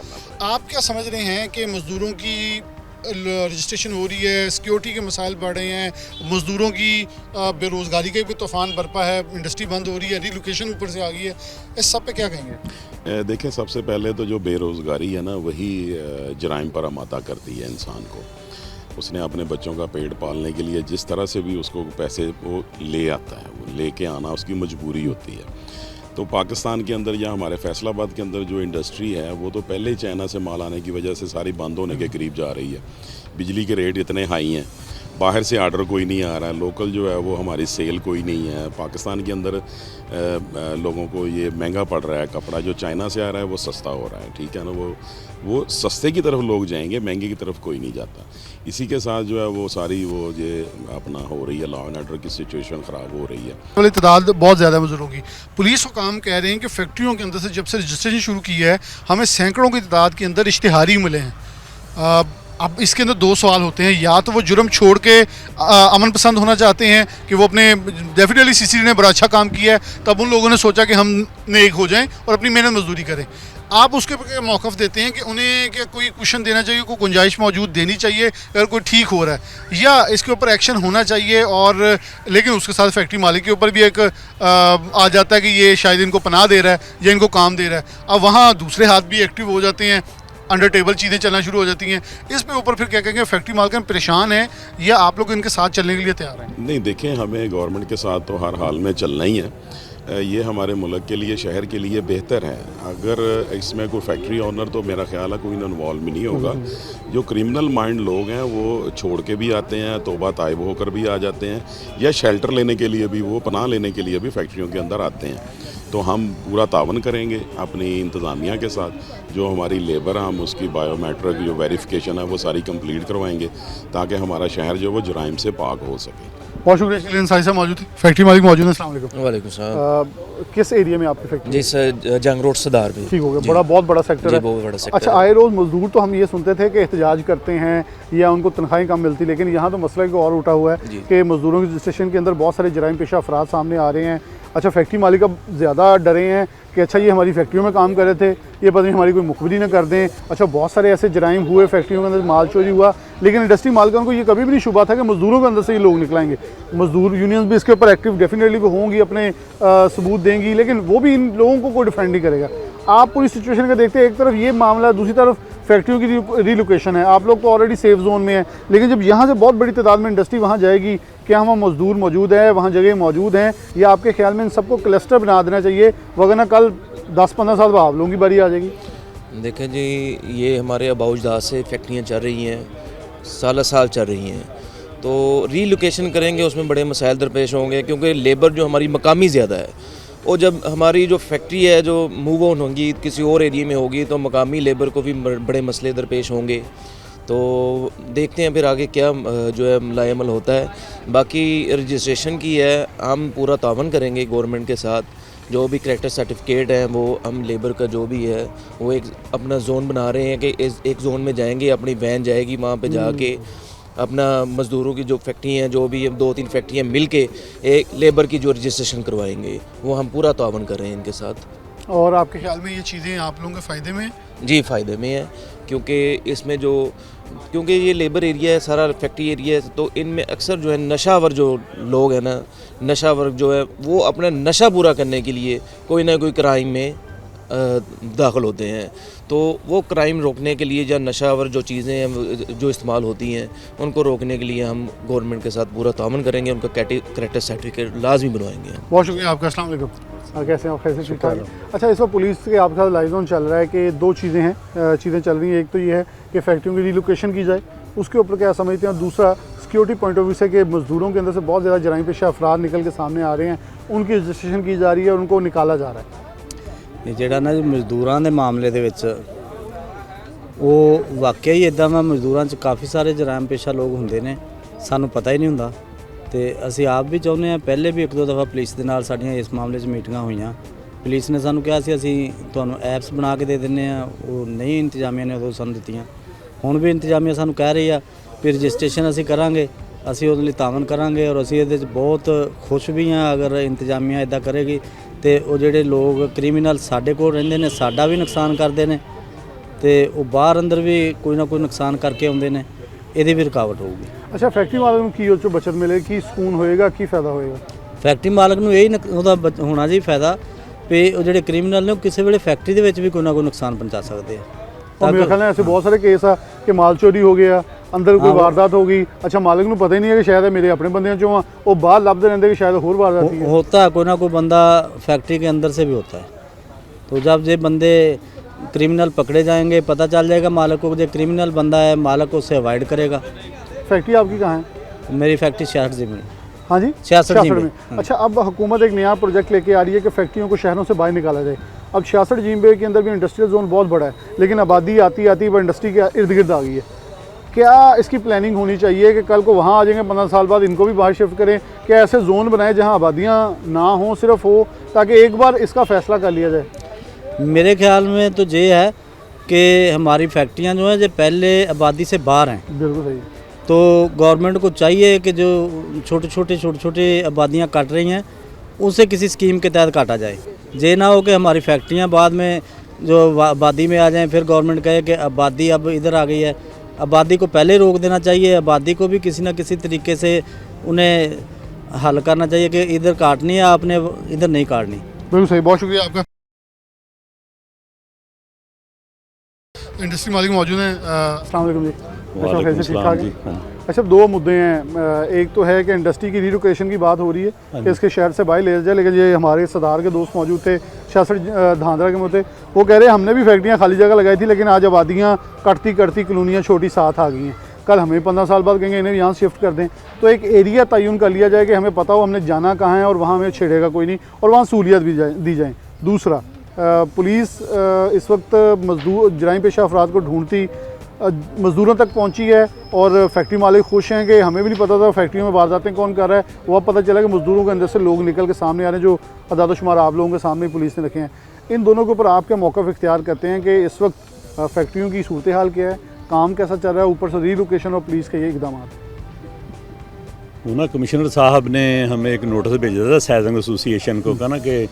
Speaker 1: आप क्या समझ रहे हैं कि मज़दूरों की रजिस्ट्रेशन हो रही है, सिक्योरिटी के मसाइल बढ़ रहे हैं, मज़दूरों की बेरोज़गारी का भी तूफ़ान बरपा है, इंडस्ट्री बंद हो रही है, रीलोकेशन ऊपर से आ गई है, इस सब पे क्या कहेंगे?
Speaker 5: देखें, सबसे पहले तो जो बेरोज़गारी है ना, वही जराइम पर आमादा करती है इंसान को। उसने अपने बच्चों का पेट पालने के लिए जिस तरह से भी उसको पैसे वो ले आता है, वो लेके आना उसकी मजबूरी होती है। तो पाकिस्तान के अंदर या हमारे फैसलाबाद के अंदर जो इंडस्ट्री है वो तो पहले ही चाइना से माल आने की वजह से सारी बंद होने के करीब जा रही है। बिजली के रेट इतने हाई हैं, बाहर से आर्डर कोई नहीं आ रहा है, लोकल जो है वो हमारी सेल कोई नहीं है। पाकिस्तान के अंदर लोगों को ये महंगा पड़ रहा है कपड़ा, जो चाइना से आ रहा है वो सस्ता हो रहा है, ठीक है ना। वो सस्ते की तरफ लोग जाएंगे, महंगे की तरफ कोई नहीं जाता। इसी के साथ जो है वो सारी वो ये अपना हो रही है, लॉ एंड ऑर्डर की सिचुएशन ख़राब हो रही है।
Speaker 1: वाली तादाद बहुत ज़्यादा मज़दूरों की। पुलिस हुकाम कह रहे हैं कि फैक्ट्रियों के अंदर से जब से रजिस्ट्रेशन शुरू की है, हमें सैकड़ों की तादाद के अंदर इश्तिहारी मिले हैं। अब इसके अंदर दो सवाल होते हैं, या तो वो जुर्म छोड़ के अमन पसंद होना चाहते हैं कि वो अपने, डेफिनेटली सीसीडी ने बड़ा अच्छा काम किया है, तब उन लोगों ने सोचा कि हम नेक हो जाएं और अपनी मेहनत मजदूरी करें। आप उसके पर मौक़िफ़ देते हैं कि उन्हें क्या कोई क्वेश्चन देना चाहिए, कोई गुंजाइश मौजूद देनी चाहिए अगर कोई ठीक हो रहा है, या इसके ऊपर एक्शन होना चाहिए? और लेकिन उसके साथ फैक्ट्री मालिक के ऊपर भी एक आ जाता है कि ये शायद इनको पनाह दे रहा है या इनको काम दे रहा है। अब वहाँ दूसरे हाथ भी एक्टिव हो जाते हैं। अंडर टेबल चीज़ें चलना शुरू हो जाती हैं। इस पे ऊपर फिर क्या कहेंगे, फैक्ट्री मालिकान परेशान है या आप लोग इनके साथ चलने के लिए तैयार हैं?
Speaker 5: नहीं, देखें, हमें गवर्नमेंट के साथ तो हर हाल में चलना ही है। ये हमारे मुल्क के लिए, शहर के लिए बेहतर है। अगर इसमें कोई फैक्ट्री ऑनर, तो मेरा ख्याल है कोई इन्वॉल्व भी नहीं होगा। जो क्रिमिनल माइंड लोग हैं वो छोड़ के भी आते हैं, तौबा ताइब होकर भी आ जाते हैं, या शेल्टर लेने के लिए भी, वो पनाह लेने के लिए भी फैक्ट्रियों के अंदर आते हैं। तो हम पूरा तावन करेंगे अपनी इंतज़ामिया के साथ। जो हमारी लेबर है, हम उसकी बायोमेट्रिक जो वेरिफिकेशन है वो सारी कंप्लीट करवाएंगे, ताकि हमारा शहर जो वो जुराइम से पाक हो सके।
Speaker 1: बहुत शुक्रिया। इसके लिए इंसाई साहब मौजूद है, फैक्ट्री मालिक मौजूद है। अस्सलाम वालेकुम।
Speaker 6: वालेकुम सलाम।
Speaker 4: किस एरिया में आपकी फैक्ट्री?
Speaker 6: जी सर, जंग रोड सदार में।
Speaker 4: ठीक हो गया,
Speaker 6: जी।
Speaker 4: बहुत बड़ा सेक्टर
Speaker 6: जी,
Speaker 4: है।
Speaker 6: बहुत बड़ा सेक्टर
Speaker 4: अच्छा,
Speaker 6: है।
Speaker 4: आए रोज़ मजदूर तो हम ये सुनते थे कि एहतजाज करते हैं या उनको तनख्वाहें कम मिलती, लेकिन यहाँ तो मसला को और उठा हुआ है
Speaker 6: जी।
Speaker 4: कि मजदूरों के रजिस्ट्रेशन के अंदर बहुत सारे जराइम पेशा अफराद सामने आ रहे हैं। अच्छा, फैक्ट्री मालिक अब ज़्यादा डरे हैं कि अच्छा ये हमारी फैक्ट्रियों में काम कर रहे थे, ये पता नहीं हमारी कोई मुखबिरी ना कर दें। अच्छा, बहुत सारे ऐसे जराइम हुए फैक्ट्रियों के अंदर, माल चोरी हुआ, लेकिन इंडस्ट्री मालिकान को ये कभी भी नहीं शुबा था कि मजदूरों के अंदर से ये लोग निकलाएंगे। मजदूर यूनियंस भी इसके ऊपर एक्टिव डेफिनेटली वो होंगी, अपने सबूत देंगी, लेकिन वो भी इन लोगों को कोई डिफेंड नहीं करेगा। आप पूरी सिचुएशन का देखते हैं, एक तरफ ये मामला, दूसरी तरफ फैक्ट्रियों की रीलोकेशन है। आप लोग तो ऑलरेडी सेफ जोन में हैं, लेकिन जब यहाँ से बहुत बड़ी तादाद में इंडस्ट्री वहाँ जाएगी, क्या वहाँ मजदूर मौजूद है, वहाँ जगह मौजूद हैं, या आपके ख्याल में इन सबको क्लस्टर बना देना चाहिए, वरना कल 10-15 साल बाद आप लोगों की बारी आ जाएगी?
Speaker 6: देखें जी, ये हमारे अबाउजदाद से फैक्ट्रियाँ चल रही हैं, साल साल चल रही हैं, तो रीलोकेशन करेंगे उसमें बड़े मसाइल दरपेश होंगे, क्योंकि लेबर जो हमारी मकामी ज़्यादा है। और जब हमारी जो फैक्ट्री है जो मूव ऑन होगी, किसी और एरिया में होगी, तो मकामी लेबर को भी बड़े मसले दरपेश होंगे। तो देखते हैं फिर आगे क्या जो है मुलायमल होता है। बाकी रजिस्ट्रेशन की है, हम पूरा तावन करेंगे गवर्नमेंट के साथ। जो भी करेक्टर सर्टिफिकेट है वो हम लेबर का जो भी है वो एक अपना जोन बना रहे हैं कि एक जोन में जाएंगे, अपनी वैन जाएगी वहाँ पे जाके अपना मज़दूरों की जो फैक्ट्री हैं, जो भी 2-3 फैक्ट्रियाँ मिल के एक लेबर की जो रजिस्ट्रेशन करवाएंगे, वो हम पूरा तावन कर रहे हैं इनके साथ।
Speaker 1: और आपके ख्याल में ये चीज़ें आप लोगों के फ़ायदे में?
Speaker 6: जी, फ़ायदे में है, क्योंकि इसमें क्योंकि ये लेबर एरिया है, सारा फैक्ट्री एरिया है, तो इनमें अक्सर जो है नशावर जो लोग हैं ना, नशावर जो है वो अपना नशा पूरा करने के लिए कोई ना कोई क्राइम में दाखिल होते हैं। तो वो क्राइम रोकने के लिए या नशावर जो चीज़ें हैं जो इस्तेमाल होती हैं, उनको रोकने के लिए हम गवर्नमेंट के साथ पूरा तावन करेंगे, उनका करेक्टर सर्टिफिकेट लाजमी बनवाएंगे।
Speaker 1: बहुत शुक्रिया आपका। अस्सलाम वालेकुम।
Speaker 4: कैसे हैं आप? कैसे ठीक ठाक? अच्छा, इस वक्त पुलिस के आपके साथ लाइव ऑन चल रहा है कि दो चीज़ें हैं, चीज़ें चल रही हैं। एक तो ये है कि फैक्ट्रियों की रिलोकेशन की जाए, उसके ऊपर क्या समझते हैं। दूसरा सिक्योरिटी पॉइंट ऑफ व्यू से कि मजदूरों के अंदर से बहुत ज़्यादा जराइम पेशा अफराद निकल के सामने आ रहे हैं, उनकी रजिस्ट्रेशन की जा रही है और उनको निकाला जा रहा है।
Speaker 7: ਇਹ ਜਿਹੜਾ ਨਾ ਜੀ ਮਜ਼ਦੂਰਾਂ ਦੇ ਮਾਮਲੇ ਦੇ ਵਿੱਚ ਉਹ ਵਾਕਿਆ ਹੀ ਇਦਾਂ ਵਾ, ਮਜ਼ਦੂਰਾਂ 'ਚ ਕਾਫੀ ਸਾਰੇ ਜਰਾਇਮ ਪੇਸ਼ਾ ਲੋਕ ਹੁੰਦੇ ਨੇ, ਸਾਨੂੰ ਪਤਾ ਹੀ ਨਹੀਂ ਹੁੰਦਾ। ਤੇ ਅਸੀਂ ਆਪ ਵੀ ਚਾਹੁੰਦੇ ਹਾਂ, ਪਹਿਲੇ ਵੀ 1-2 ਦਫਾ ਪੁਲਿਸ ਦੇ ਨਾਲ ਸਾਡੀਆਂ ਇਸ ਮਾਮਲੇ 'ਚ ਮੀਟਿੰਗਾਂ ਹੋਈਆਂ। ਪੁਲਿਸ ਨੇ ਸਾਨੂੰ ਕਿਹਾ ਸੀ ਅਸੀਂ ਤੁਹਾਨੂੰ ਐਪਸ ਬਣਾ ਕੇ ਦੇ ਦਿੰਦੇ ਆ, ਉਹ ਨਹੀਂ ਇੰਤਜ਼ਾਮੀਆਂ ਨੇ ਉਦੋਂ ਸਾਨੂੰ ਦਿੱਤੀਆਂ। ਹੁਣ ਵੀ ਇੰਤਜ਼ਾਮੀਆਂ ਸਾਨੂੰ ਕਹਿ ਰਹੀ ਆ ਵੀ ਰਜਿਸਟ੍ਰੇਸ਼ਨ ਅਸੀਂ ਕਰਾਂਗੇ, ਅਸੀਂ ਉਹਦੇ ਲਈ ਤਾਵਨ ਕਰਾਂਗੇ, ਔਰ ਅਸੀਂ ਇਹਦੇ 'ਚ ਬਹੁਤ ਖੁਸ਼ ਵੀ ਹਾਂ ਅਗਰ ਇੰਤਜ਼ਾਮੀਆਂ ਇੱਦਾਂ ਕਰੇਗੀ। ਤੇ ਉਹ ਜਿਹੜੇ ਲੋਕ ਕ੍ਰਿਮੀਨਲ ਸਾਡੇ ਕੋਲ ਰਹਿੰਦੇ ਨੇ, ਸਾਡਾ ਵੀ ਨੁਕਸਾਨ ਕਰਦੇ ਨੇ, ਤੇ ਉਹ ਬਾਹਰ ਅੰਦਰ ਵੀ ਕੋਈ ਨਾ ਕੋਈ ਨੁਕਸਾਨ ਕਰਕੇ ਆਉਂਦੇ ਨੇ, ਇਹਦੀ ਵੀ ਰੁਕਾਵਟ ਹੋਊਗੀ।
Speaker 4: अच्छा, फैक्ट्री मालिक ਨੂੰ ਕੀ ਉਹ 'ਚੋਂ ਬਚਤ ਮਿਲੇਗੀ, ਕੀ ਸਕੂਨ ਹੋਏਗਾ, ਕੀ ਫਾਇਦਾ ਹੋਏਗਾ?
Speaker 7: ਫੈਕਟਰੀ ਮਾਲਕ ਨੂੰ ਇਹੀ ਉਹਦਾ ਹੋਣਾ ਜੀ ਫਾਇਦਾ ਵੀ ਉਹ ਜਿਹੜੇ ਕ੍ਰਿਮੀਨਲ ਨੇ ਉਹ ਕਿਸੇ ਵੇਲੇ ਫੈਕਟਰੀ ਦੇ ਵਿੱਚ ਵੀ ਕੋਈ ਨਾ ਕੋਈ ਨੁਕਸਾਨ ਪਹੁੰਚਾ ਸਕਦੇ ਆ।
Speaker 4: और मेरे ख्याल में ऐसे बहुत सारे केस आ कि माल चोरी हो गया, अंदर कोई वारदात हो गई, अच्छा मालिक ਨੂੰ पता ही नहीं है कि शायद मेरे अपने बंदियों चों आ, वो बाहर लभदे रहंदे कि शायद होर वारदात है।
Speaker 7: होता है, कोई ना कोई बंदा फैक्ट्री के अंदर से भी होता है। तो जब ये बंदे क्रिमिनल पकड़े जाएंगे, पता चल जाएगा मालिक को, जो क्रिमिनल बंदा है मालिक उसे अवॉइड करेगा।
Speaker 4: फैक्ट्री आपकी कहाँ है?
Speaker 7: मेरी फैक्ट्री 66 जी में।
Speaker 4: हाँ जी,
Speaker 7: 66 जी में।
Speaker 4: अच्छा, अब हुकूमत एक नया प्रोजेक्ट लेके आ रही है कि फैक्ट्रियों को शहरों से बाहर निकाला जाए। अब 66 जिम्बे के अंदर भी इंडस्ट्रियल जोन बहुत बड़ा है, लेकिन आबादी आती आती वो इंडस्ट्री के इर्द गिर्द आ गई है। क्या इसकी प्लानिंग होनी चाहिए कि कल को वहाँ आ जाएंगे, 15 साल बाद इनको भी बाहर शिफ्ट करें? क्या ऐसे जोन बनाए जहाँ आबादियाँ ना हों, सिर्फ हो, ताकि एक बार इसका फैसला कर लिया जाए?
Speaker 7: मेरे ख्याल में तो ये है कि हमारी फैक्ट्रियाँ जो हैं जो पहले आबादी से बाहर हैं,
Speaker 4: बिल्कुल सही।
Speaker 7: तो गवर्नमेंट को चाहिए कि जो छोटे छोटे आबादियाँ काट रही हैं उसे किसी स्कीम के तहत काटा जाए। ये ना हो कि हमारी फैक्ट्रियाँ बाद में जो आबादी में आ जाएं, फिर गवर्नमेंट कहे कि आबादी अब इधर आ गई है। आबादी को पहले रोक देना चाहिए, आबादी को भी किसी न किसी तरीके से उन्हें हल करना चाहिए कि इधर काटनी है आपने, इधर नहीं काटनी।
Speaker 1: बिल्कुल सही, बहुत शुक्रिया आपका। इंडस्ट्री मालिक मौजूद हैं।
Speaker 4: अस्सलाम वालेकुम जी।
Speaker 8: वालेकुम
Speaker 4: कैसे, ठीक ठाक
Speaker 8: सलाम जी।
Speaker 4: हैं? अच्छा, दो मुद्दे हैं। एक तो है कि इंडस्ट्री की रीलोकेशन की बात हो रही है कि इसके शहर से बाहर ले जाए, लेकिन ये हमारे सदार के दोस्त मौजूद थे शासर धांधरा के मुद्दे, वो कह रहे हैं हमने भी फैक्ट्रियाँ खाली जगह लगाई थी, लेकिन आज आबादियाँ कटती कटती कॉलोनियाँ छोटी साथ आ गई हैं। कल हमें 15 साल बाद कहेंगे इन्हें यहाँ शिफ्ट कर दें, तो एक एरिया तयन कर लिया जाए कि हमें पता हो हमने जाना कहाँ है और वहाँ हमें छेड़ेगा कोई नहीं, और वहाँ सहूलियत भी दी जाए। दूसरा, पुलिस इस वक्त मजदूर जराइम पेशा अफराद को ढूंढती मज़दूरों तक पहुंची है, और फैक्ट्री मालिक खुश हैं कि हमें भी नहीं पता था फैक्ट्रियों में वारदातें कौन कर रहा है। वो अब पता चला कि मज़दूरों के अंदर से लोग निकल के सामने आ रहे हैं, जो अदाद-ओ-शुमार आप लोगों के सामने पुलिस ने रखे हैं। इन दोनों के ऊपर आप क्या मौक़िफ़ इख्तियार करते हैं कि इस वक्त फैक्ट्रियों की सूरत हाल क्या है, काम कैसा चल रहा है, ऊपर से रीलोकेशन और पुलिस के ये इकदाम?
Speaker 8: वो ना कमिश्नर साहब ने हमें एक नोटिस भेजा था सैजंग एसोसिएशन को, कहा ना कि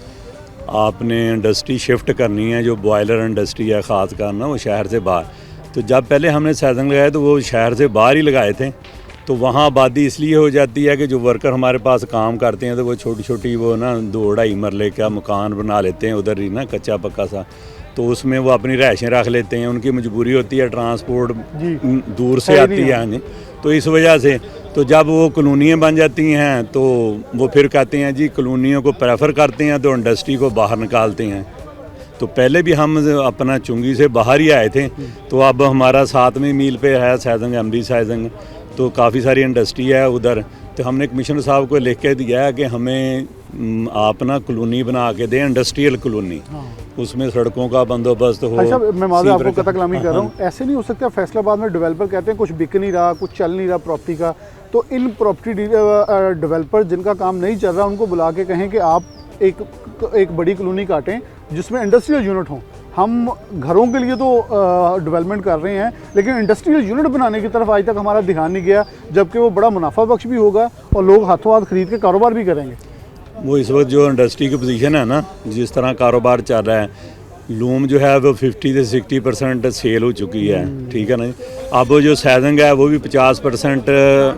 Speaker 8: आपने इंडस्ट्री शिफ्ट करनी है, जो बॉयलर इंडस्ट्री है ख़ास कर ना वो शहर से बाहर। तो जब पहले हमने सैजंग लगाए तो वो शहर से बाहर ही लगाए थे, तो वहाँ आबादी इसलिए हो जाती है कि जो वर्कर हमारे पास काम करते हैं तो वो छोटी छोटी वो ना 2-2.5 मरले का मकान बना लेते हैं उधर ही ना, कच्चा पक्का सा, तो उसमें वो अपनी रहायशें रख लेते हैं। उनकी मजबूरी होती है, ट्रांसपोर्ट दूर से आती है, हाँ, तो इस वजह से तो जब वो कॉलोनियाँ बन जाती हैं तो वो फिर कहते हैं जी कॉलोनियों को प्रेफर करते हैं तो इंडस्ट्री को बाहर निकालते हैं। तो पहले भी हम अपना चुंगी से बाहर ही आए थे, तो अब हमारा 7वीं मील पे है सैजंग, एमडी सैजंग, तो काफ़ी सारी इंडस्ट्री है उधर। तो हमने कमिश्नर साहब को लिख के दिया है कि हमें आप ना कॉलोनी बना के दें, इंडस्ट्रियल कॉलोनी, उसमें सड़कों का बंदोबस्त हो।
Speaker 4: अच्छा, मैं माज़ आपको कथा कलामी कर रहा हूँ, ऐसे नहीं हो सकता फैसलाबाद में डेवलपर कहते हैं कुछ बिक नहीं रहा, कुछ चल नहीं रहा प्रॉपर्टी का, तो इन प्रॉपर्टी डेवलपर जिनका काम नहीं चल रहा उनको बुला के कहें कि आप एक बड़ी कॉलोनी काटें जिसमें इंडस्ट्रियल यूनिट हों। हम घरों के लिए तो डेवलपमेंट कर रहे हैं, लेकिन इंडस्ट्रियल यूनिट बनाने की तरफ आज तक हमारा ध्यान नहीं गया, जबकि वो बड़ा मुनाफा बख्श भी होगा और लोग हाथों हाथ खरीद के कारोबार भी करेंगे।
Speaker 8: वो इस वक्त जो इंडस्ट्री की पोजीशन है ना, जिस तरह कारोबार चल रहा है, लूम जो है वो 50 से 60% सेल हो चुकी है, ठीक है ना। अब वो जो सैजंग है वो भी 50%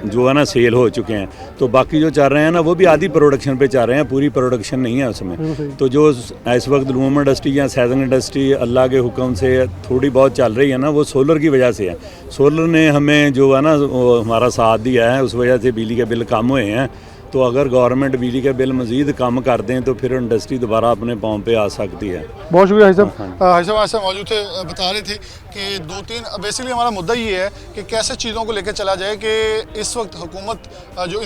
Speaker 8: जो है ना सेल हो चुके हैं, तो बाकी जो चल रहे हैं ना वो भी आधी प्रोडक्शन पे चल रहे हैं, पूरी प्रोडक्शन नहीं है उसमें। तो जो इस वक्त लूम इंडस्ट्री या सैजंग इंडस्ट्री अल्लाह के हुक्म से थोड़ी बहुत चल रही है ना, वो सोलर की वजह से है। सोलर ने हमें जो है ना हमारा साथ दिया है, उस वजह से बिजली के बिल कम हुए हैं। तो अगर गवर्नमेंट बिजली के बिल मज़ीद कम कर दें तो फिर इंडस्ट्री दोबारा अपने पाँव पे आ सकती है।
Speaker 4: बहुत शुक्रिया भाई साहब।
Speaker 1: भाई साहब ऐसे मौजूद थे, बता रहे थे कि 2-3 बेसिकली हमारा मुद्दा ये है कि कैसे चीज़ों को लेकर चला जाए कि इस वक्त हुकूमत जो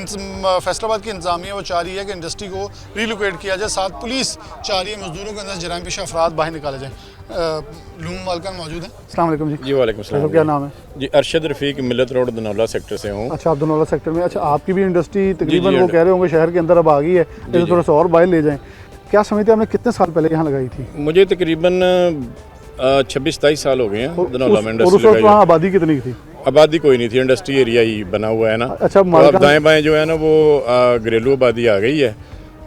Speaker 1: फैसलाबाद की इंतजामिया वो चाह रही है कि इंडस्ट्री को रीलोकेट किया जाए, साथ पुलिस चाह रही है मजदूरों के अंदर जराइम पेशा अफराद बाहर निकाले जाएँ। लूम मालकान मौजूद है। अस्सलाम वालेकुम जी।
Speaker 9: जी वालेकुम सलाम।
Speaker 4: क्या नाम है?
Speaker 9: जी अरशद रफ़ीक, मिलत रोड धनौला सेक्टर से हूँ।
Speaker 4: अच्छा, आप धनौला सेक्टर में। अच्छा, आपकी भी इंडस्ट्री तकरीबन वो कह रहे होंगे शहर के अंदर अब आ गई है, इसे थोड़ा सा और बाहर ले जाएं। क्या समझते हैं आपने कितने साल पहले यहाँ लगाई थी?
Speaker 9: मुझे तकरीबन 26-27 साल हो गए हैं धनौला में
Speaker 4: और उस
Speaker 9: इंडस्ट्री
Speaker 4: वक्त वहाँ आबादी कितनी थी?
Speaker 9: आबादी कोई नहीं थी, इंडस्ट्री एरिया ही बना हुआ है ना।
Speaker 4: अच्छा,
Speaker 9: तो अब दाएँ बाएँ जो है ना वो घरेलू आबादी आ गई है,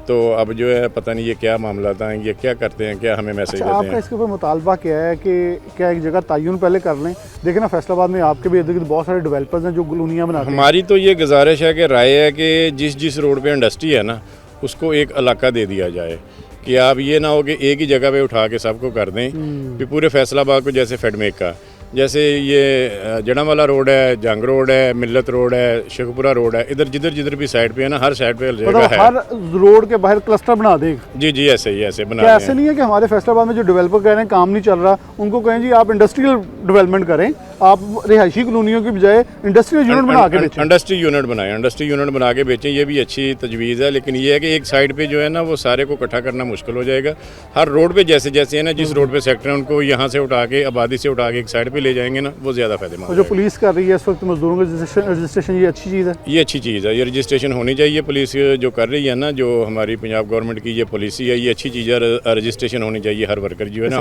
Speaker 9: तो अब जो है पता नहीं ये क्या मामला था, ये क्या करते हैं, क्या हमें मैसेज देते
Speaker 4: आपका
Speaker 9: हैं।
Speaker 4: इसके ऊपर मुतालबा क्या है कि क्या एक जगह तयन पहले कर लें? देखिए ना, फैसलाबाद में आपके भी इर्द गिर्द बहुत सारे डेवलपर्स हैं जो कॉलोनियाँ बनाते हैं।
Speaker 9: हमारी तो ये गुजारिश है कि राय है कि जिस रोड पे इंडस्ट्री है ना उसको एक इलाका दे दिया जाए, कि आप ये ना हो कि एक ही जगह पे उठा के सबको कर दें। कि पूरे फैसलाबाद को जैसे फेडमेक का, जैसे ये जड़ावाला रोड है, जंग रोड है, मिल्लत रोड है, शेखपुरा रोड है, इधर जिधर भी साइड पे है ना, हर साइड पे जगह है।
Speaker 4: हर रोड के बाहर क्लस्टर बना दें।
Speaker 9: जी ऐसे ही ऐसे बना
Speaker 4: क्या ऐसे नहीं है कि हमारे फैसलाबाद में जो डेवलपर कह रहे हैं काम नहीं चल रहा, उनको कहें जी आप इंडस्ट्रियल डेवलपमेंट करें, आप रिहायशी कॉलोनियों की बजाय इंडस्ट्रियल यूनिट बना के बेचें।
Speaker 9: इंडस्ट्री यूनिट बनाएं, इंडस्ट्री यूनिट बना के बेचें, ये भी अच्छी तजवीज़ है। लेकिन ये है कि एक साइड पे जो है ना वो सारे को इकट्ठा करना मुश्किल हो जाएगा। हर रोड पे जैसे है ना, जिस रोड पे सेक्टर है उनको यहाँ से उठा के आबादी से उठा के एक साइड पे ले जाएंगे ना, वो ज़्यादा फायदेमंद।
Speaker 4: जो पुलिस कर रही है इस वक्त मजदूरों का रजिस्ट्रेशन, ये अच्छी चीज़ है।
Speaker 9: ये अच्छी चीज़ है, ये रजिस्ट्रेशन होनी चाहिए। पुलिस जो कर रही है ना, जो हमारी पंजाब गवर्नमेंट की ये पॉलिसी है, ये अच्छी चीज़ है। रजिस्ट्रेशन होनी चाहिए हर वर्कर जो है ना।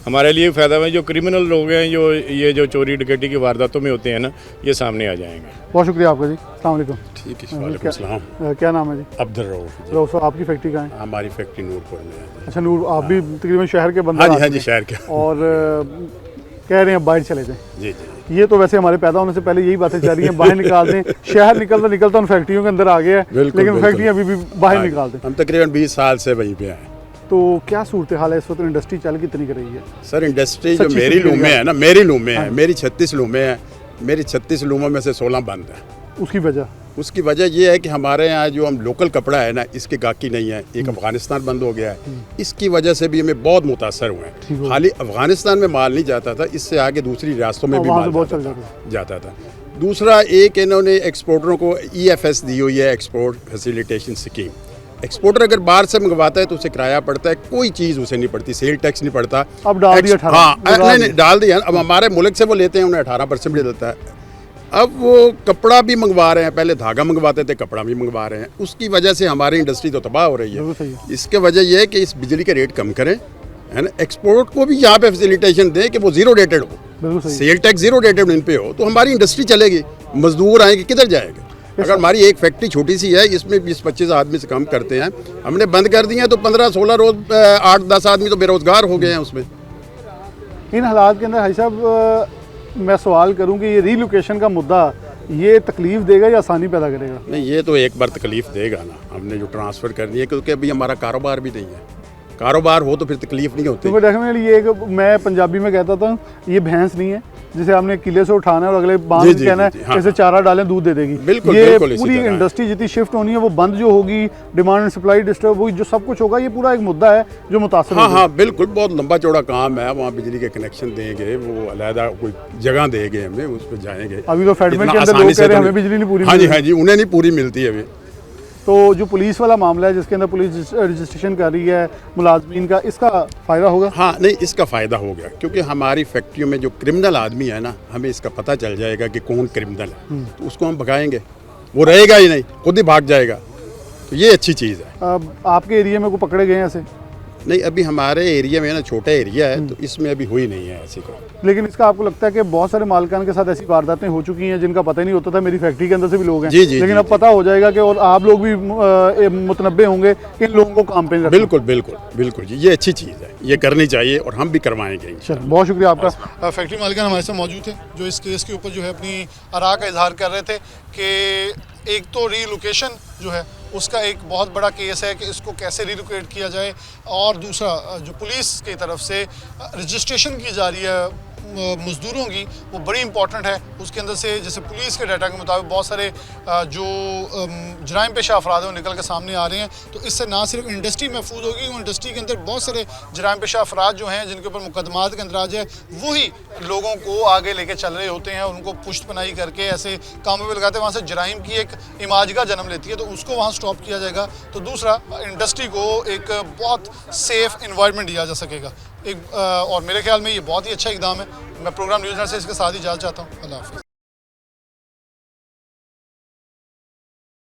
Speaker 9: हमारे लिए फ़ायदा है, जो क्रिमिनल लोग हैं जो ये जो चोरी डकैती की वारदातों में होते हैं ना, ये सामने आ जाएंगे।
Speaker 4: बहुत शुक्रिया आपका जी। अस्सलाम वालेकुम।
Speaker 10: ठीक है, वालेकुम सलाम।
Speaker 4: क्या नाम है जी?
Speaker 10: अब्दुल रऊफ।
Speaker 4: रऊफ साहब, आपकी फैक्ट्री कहाँ है?
Speaker 10: हमारी फैक्ट्री नूरपुर में है।
Speaker 4: अच्छा, नूर, आप भी तकरीबन शहर के बंदे?
Speaker 10: हाँ जी शहर के।
Speaker 4: और कह रहे हैं बाहर चले जाएं।
Speaker 10: जी।
Speaker 4: ये तो वैसे हमारे पैदा होने से पहले यही बातें चल रही हैं, बाहर निकाल दें। शहर निकलता उन फैक्ट्रियों के अंदर आ गया है, लेकिन फैक्ट्रियाँ अभी भी बाहर निकाल दें।
Speaker 10: हम तकरीबन 20 साल से वहीं पे हैं।
Speaker 4: तो क्या सूरत हाल है इस वक्त, इंडस्ट्री चल कितनी कर रही है?
Speaker 10: सर इंडस्ट्री जो
Speaker 4: सच्ची
Speaker 10: मेरी
Speaker 4: सच्ची
Speaker 10: लूम में है ना, मेरी लूम में है, मेरी 36 लूमें हैं, मेरी 36 लूमों में से 16 बंद हैं।
Speaker 4: उसकी वजह
Speaker 10: उसकी वजह ये है कि हमारे यहाँ जो हम लोकल कपड़ा है ना, इसके गाहकी नहीं है। एक अफगानिस्तान बंद हो गया है, इसकी वजह से भी हमें बहुत मुतासर हुए हैं। खाली अफगानिस्तान में माल नहीं जाता था, इससे आगे दूसरी रियासतों में भी
Speaker 4: वहाँ से
Speaker 10: माल
Speaker 4: बहुत
Speaker 10: जाता
Speaker 4: चल
Speaker 10: था, जाता था। दूसरा, एक इन्होंने एक्सपोर्टरों को EFS दी हुई है, एक्सपोर्ट फैसिलिटेशन स्कीम। एक्सपोर्टर अगर बाहर से मंगवाता है तो उसे किराया पड़ता है, कोई चीज़ उसे नहीं पड़ती, सेल टैक्स नहीं पड़ता।
Speaker 4: अब डाल दिया 18।
Speaker 10: हाँ नहीं डाल दिया। अब हमारे मुल्क से वो लेते हैं, उन्हें 18% भी देता है। अब वो कपड़ा भी मंगवा रहे हैं, पहले धागा मंगवाते थे, कपड़ा भी मंगवा रहे हैं। उसकी वजह से हमारी इंडस्ट्री तो तबाह हो रही है। इसके वजह यह है कि इस बिजली के रेट कम करें, है ना, एक्सपोर्ट को भी यहाँ पे फैसिलिटेशन दें कि वो जीरो रेटेड हो, सेल टैक्स जीरो रेटेड इन पे हो, तो हमारी इंडस्ट्री चलेगी। मजदूर आएंगे, किधर जाएंगे? अगर हमारी एक फैक्ट्री छोटी सी है, इसमें 20-25 आदमी से कम करते हैं, हमने बंद कर दी है, तो 15-16 रोज 8-10 आदमी तो बेरोजगार हो गए हैं उसमें।
Speaker 4: इन हालात के अंदर हाजी साहब मैं सवाल करूं कि ये रीलोकेशन का मुद्दा ये तकलीफ देगा या आसानी पैदा करेगा?
Speaker 10: नहीं, ये तो एक बार तकलीफ देगा ना, हमने जो ट्रांसफ़र करनी है, क्योंकि अभी हमारा कारोबार भी नहीं है। कारोबार हो तो फिर तकलीफ नहीं होती।
Speaker 4: तो डेफिनेटली ये एक, मैं पंजाबी में कहता था, ये भैंस नहीं है जिसे हमने किले से उठाना है और अगले बांध कहना है जैसे चारा डालें दूध दे देगी।
Speaker 10: बिल्कुल,
Speaker 4: ये
Speaker 10: बिल्कुल इसी
Speaker 4: पूरी
Speaker 10: तरह है।
Speaker 4: इंडस्ट्री जितनी शिफ्ट होनी है वो बंद जो होगी, डिमांड एंड सप्लाई डिस्टर्ब होगी, जो सब कुछ होगा, ये पूरा एक मुद्दा है जो मुतासर
Speaker 10: हाँ
Speaker 4: होगा।
Speaker 10: हाँ बिल्कुल, बहुत लंबा चौड़ा काम है। वहाँ बिजली के कनेक्शन देंगे, वो अलहदा कोई जगह देंगे हमें, उस पर जाएंगे।
Speaker 4: अभी तो फेडमेंट
Speaker 10: इतना
Speaker 4: के अंदर
Speaker 10: आसानी
Speaker 4: लोग
Speaker 10: से
Speaker 4: कह रहे हैं
Speaker 10: तो
Speaker 4: हमें बिजली नहीं पूरी
Speaker 10: हाँ
Speaker 4: मिल
Speaker 10: जी
Speaker 4: रही।
Speaker 10: हाँ जी, उन्हें नहीं पूरी मिलती है अभी।
Speaker 4: तो जो पुलिस वाला मामला है जिसके अंदर पुलिस रजिस्ट्रेशन कर रही है मुलाजमीन का, इसका फ़ायदा होगा?
Speaker 10: हाँ नहीं, इसका फ़ायदा हो गया, क्योंकि हमारी फैक्ट्रियों में जो क्रिमिनल आदमी है ना, हमें इसका पता चल जाएगा कि कौन क्रिमिनल है, तो उसको हम भगाएंगे, वो रहेगा ही नहीं, खुद ही भाग जाएगा। तो ये अच्छी चीज़ है।
Speaker 4: अब आपके एरिया में को पकड़े गए हैं ऐसे?
Speaker 10: नहीं, अभी हमारे एरिया में ना छोटा एरिया है, तो इसमें अभी हुई नहीं है ऐसी को।
Speaker 4: लेकिन इसका आपको लगता है कि बहुत सारे मालिकान के साथ ऐसी वारदातें हो चुकी हैं जिनका पता ही नहीं होता था, मेरी फैक्ट्री के अंदर से भी लोग हैं,
Speaker 10: जी, जी,
Speaker 4: लेकिन
Speaker 10: जी,
Speaker 4: अब पता हो जाएगा कि और आप लोग भी मुतनब्बे होंगे कि इन लोगों को काम पे रखें।
Speaker 10: बिल्कुल बिल्कुल बिल्कुल जी, ये अच्छी चीज़ है, ये करनी चाहिए और हम भी करवाएंगे।
Speaker 4: चलो, बहुत शुक्रिया आपका।
Speaker 1: फैक्ट्री मालिकान हमारे साथ मौजूद थे जो इस केस के ऊपर जो है अपनी आरा का इजहार कर रहे थे कि एक तो रीलोकेशन जो है उसका एक बहुत बड़ा केस है कि इसको कैसे रीलोकेट किया जाए, और दूसरा जो पुलिस की तरफ से रजिस्ट्रेशन की जा रही है मज़दूरों की, वो बड़ी इंपॉर्टेंट है। उसके अंदर से जैसे पुलिस के डाटा के मुताबिक बहुत सारे जो जराइम पेशा अफराद हैं वो निकल के सामने आ रहे हैं। तो इससे ना सिर्फ इंडस्ट्री महफूज होगी, वो इंडस्ट्री के अंदर बहुत सारे जराइम पेशा अफराद जो हैं जिनके ऊपर मुकदमात का अंदराज है, वही लोगों को आगे लेके चल रहे होते हैं, उनको पुश्त पनाही करके ऐसे कामों पर लगाते हैं, वहाँ से जराइम की एक इमाज का जन्म लेती है, तो उसको वहाँ स्टॉप किया जाएगा। तो दूसरा, इंडस्ट्री को एक बहुत सेफ़ इन्वायरमेंट दिया जा सकेगा एक और मेरे ख्याल में ये बहुत ही अच्छा इकदाम है। मैं प्रोग्राम न्यूज़ से इसके साथ ही जाना चाहता हूँ। अल्लाह हाफ़िज़।